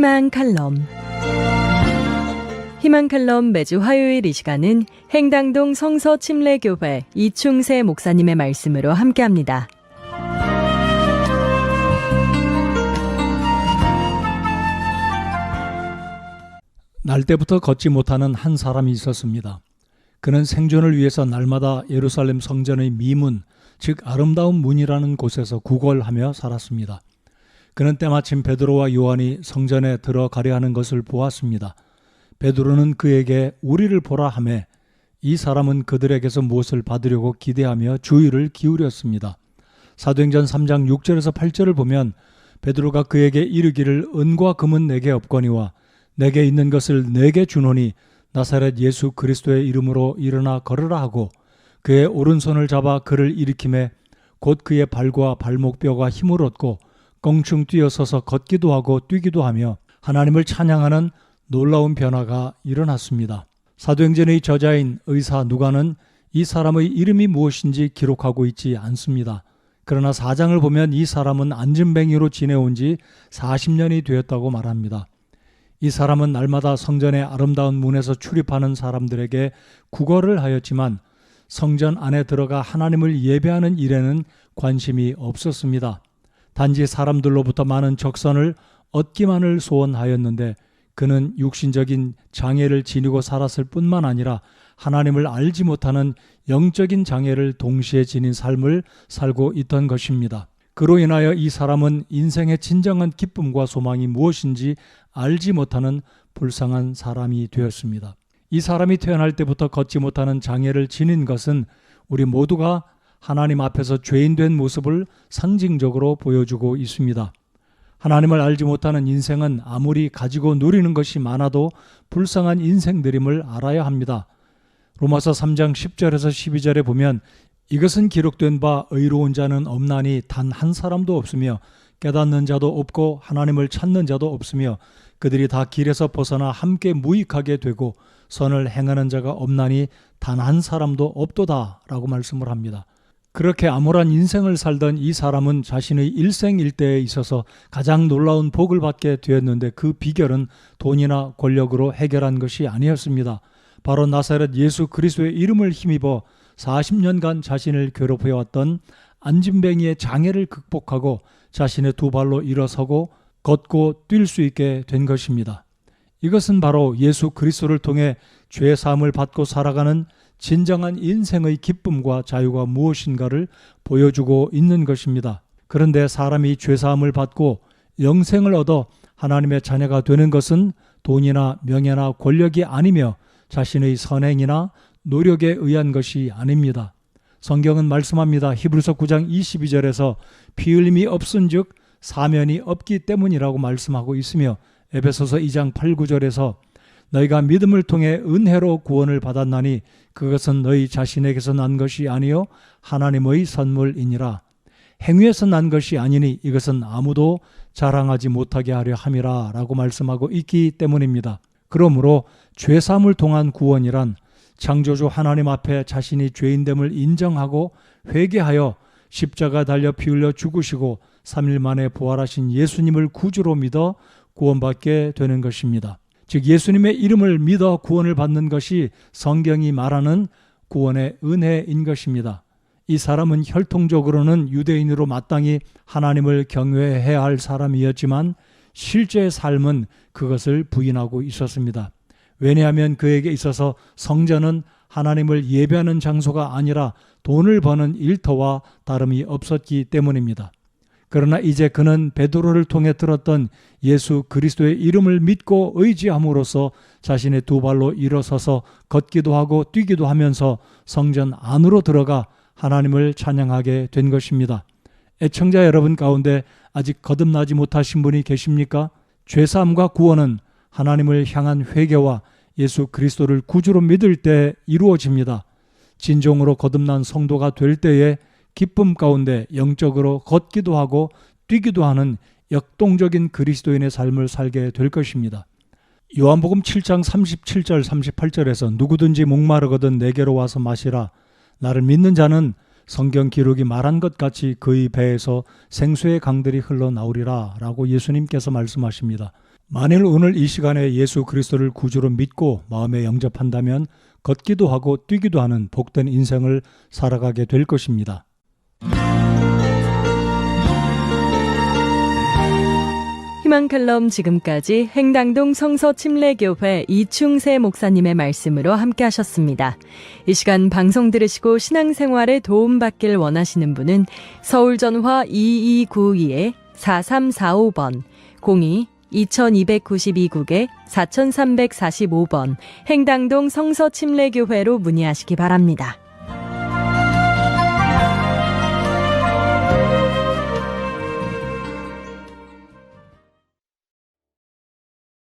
희망 칼럼. 희망 칼럼 매주 화요일 이 시간은 행당동 성서침례교회 이충세 목사님의 말씀으로 함께합니다. 날 때부터 걷지 못하는 한 사람이 있었습니다. 그는 생존을 위해서 날마다 예루살렘 성전의 미문, 즉 아름다운 문이라는 곳에서 구걸하며 살았습니다. 그는 때마침 베드로와 요한이 성전에 들어가려 하는 것을 보았습니다. 베드로는 그에게 우리를 보라 하매 이 사람은 그들에게서 무엇을 받으려고 기대하며 주의를 기울였습니다. 사도행전 3장 6절에서 8절을 보면 베드로가 그에게 이르기를 은과 금은 내게 없거니와 내게 있는 것을 내게 주노니 나사렛 예수 그리스도의 이름으로 일어나 걸으라 하고 그의 오른손을 잡아 그를 일으키매 곧 그의 발과 발목뼈가 힘을 얻고 껑충 뛰어서서 걷기도 하고 뛰기도 하며 하나님을 찬양하는 놀라운 변화가 일어났습니다. 사도행전의 저자인 의사 누가는 이 사람의 이름이 무엇인지 기록하고 있지 않습니다. 그러나 4장을 보면 이 사람은 안진뱅이로 지내온 지 40년이 되었다고 말합니다. 이 사람은 날마다 성전의 아름다운 문에서 출입하는 사람들에게 구걸을 하였지만 성전 안에 들어가 하나님을 예배하는 일에는 관심이 없었습니다. 단지 사람들로부터 많은 적선을 얻기만을 소원하였는데 그는 육신적인 장애를 지니고 살았을 뿐만 아니라 하나님을 알지 못하는 영적인 장애를 동시에 지닌 삶을 살고 있던 것입니다. 그로 인하여 이 사람은 인생의 진정한 기쁨과 소망이 무엇인지 알지 못하는 불쌍한 사람이 되었습니다. 이 사람이 태어날 때부터 걷지 못하는 장애를 지닌 것은 우리 모두가 하나님 앞에서 죄인된 모습을 상징적으로 보여주고 있습니다. 하나님을 알지 못하는 인생은 아무리 가지고 누리는 것이 많아도 불쌍한 인생들임을 알아야 합니다. 로마서 3장 10절에서 12절에 보면 이것은 기록된 바 의로운 자는 없나니 단 한 사람도 없으며 깨닫는 자도 없고 하나님을 찾는 자도 없으며 그들이 다 길에서 벗어나 함께 무익하게 되고 선을 행하는 자가 없나니 단 한 사람도 없도다 라고 말씀을 합니다. 그렇게 암울한 인생을 살던 이 사람은 자신의 일생일대에 있어서 가장 놀라운 복을 받게 되었는데 그 비결은 돈이나 권력으로 해결한 것이 아니었습니다. 바로 나사렛 예수 그리스도의 이름을 힘입어 40년간 자신을 괴롭혀왔던 안진뱅이의 장애를 극복하고 자신의 두 발로 일어서고 걷고 뛸 수 있게 된 것입니다. 이것은 바로 예수 그리스도를 통해 죄 사함을 받고 살아가는 진정한 인생의 기쁨과 자유가 무엇인가를 보여주고 있는 것입니다. 그런데 사람이 죄 사함을 받고 영생을 얻어 하나님의 자녀가 되는 것은 돈이나 명예나 권력이 아니며 자신의 선행이나 노력에 의한 것이 아닙니다. 성경은 말씀합니다. 히브리서 9장 22절에서 피 흘림이 없은즉 사면이 없기 때문이라고 말씀하고 있으며 에베소서 2장 8, 9절에서 너희가 믿음을 통해 은혜로 구원을 받았나니 그것은 너희 자신에게서 난 것이 아니요 하나님의 선물이니라. 행위에서 난 것이 아니니 이것은 아무도 자랑하지 못하게 하려 함이라 라고 말씀하고 있기 때문입니다. 그러므로 죄사함을 통한 구원이란 창조주 하나님 앞에 자신이 죄인됨을 인정하고 회개하여 십자가 달려 피 흘려 죽으시고 3일 만에 부활하신 예수님을 구주로 믿어 구원받게 되는 것입니다. 즉 예수님의 이름을 믿어 구원을 받는 것이 성경이 말하는 구원의 은혜인 것입니다. 이 사람은 혈통적으로는 유대인으로 마땅히 하나님을 경외해야 할 사람이었지만 실제 삶은 그것을 부인하고 있었습니다. 왜냐하면 그에게 있어서 성전은 하나님을 예배하는 장소가 아니라 돈을 버는 일터와 다름이 없었기 때문입니다. 그러나 이제 그는 베드로를 통해 들었던 예수 그리스도의 이름을 믿고 의지함으로써 자신의 두 발로 일어서서 걷기도 하고 뛰기도 하면서 성전 안으로 들어가 하나님을 찬양하게 된 것입니다. 애청자 여러분 가운데 아직 거듭나지 못하신 분이 계십니까? 죄사함과 구원은 하나님을 향한 회개와 예수 그리스도를 구주로 믿을 때 이루어집니다. 진정으로 거듭난 성도가 될 때에 기쁨 가운데 영적으로 걷기도 하고 뛰기도 하는 역동적인 그리스도인의 삶을 살게 될 것입니다. 요한복음 7장 37절 38절에서 누구든지 목마르거든 내게로 와서 마시라. 나를 믿는 자는 성경 기록이 말한 것 같이 그의 배에서 생수의 강들이 흘러나오리라 라고 예수님께서 말씀하십니다. 만일 오늘 이 시간에 예수 그리스도를 구주로 믿고 마음에 영접한다면 걷기도 하고 뛰기도 하는 복된 인생을 살아가게 될 것입니다. 희망칼럼 지금까지 행당동 성서침례교회 이충세 목사님의 말씀으로 함께 하셨습니다. 이 시간 방송 들으시고 신앙생활에 도움받길 원하시는 분은 서울전화 2292-4345번 02-2292국에 4345번 행당동 성서침례교회로 문의하시기 바랍니다.